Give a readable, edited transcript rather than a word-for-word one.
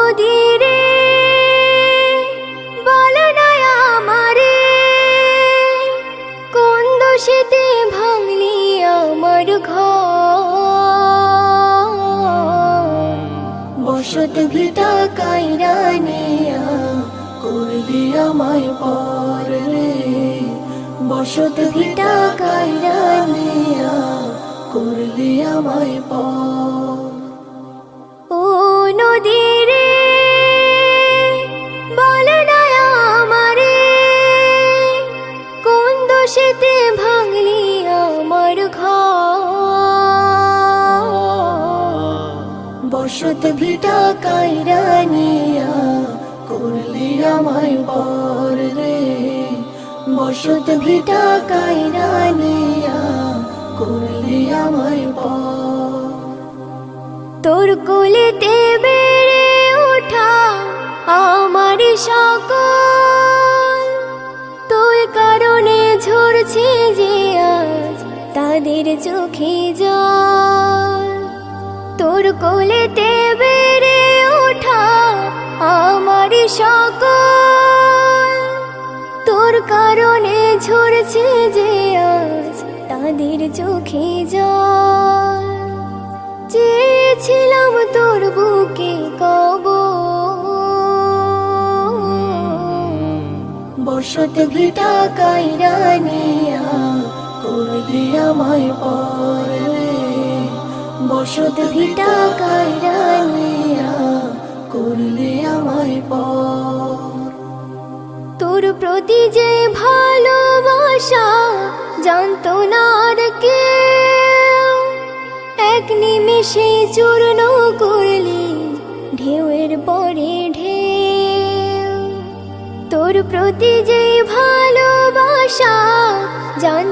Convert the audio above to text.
নদীরে বল না আমারে, কোন দোষেতে ভাঙলি আমার ঘর। বসত ভিটা কাইরা নিয়া করলি আমায় পর রে, বসত ভিটা কাইরা নিয়া করলি আমায় পর। ও নদীরে বল না আমারে, কোন দোষেতে ভাঙলি আমার ঘর। বসত ভিটা কাইরা নিয়া করলি আমায় পর রে, বসত ভিটা কাইরা নিয়া করলি আমায় পর। তোর কোলেতে বেড়ে ওঠা আমার সকল, তোর কারণে ঝরছে যে আজ তাদের চোখে জল। তোর কোলেতে বেড়ে ওঠা আমার সকল, তোর কারণে ঝরছে যে আজ তাদের চোখে জল। চেয়েছিলাম তোর বুকে কবর, বসত ভিটা কাইরা নিয়া করলি আমায় পর রে, বসত ভিটা কাইরা নিয়া করলি আমায় পর। তোর প্রতি যে ভালোবাসা জানতো না আর কেউ, এক নিমেষে চূর্ণ করলি ঢেউয়ের পরে ঢেউ। তোর প্রতি যে ভালোবাসা জান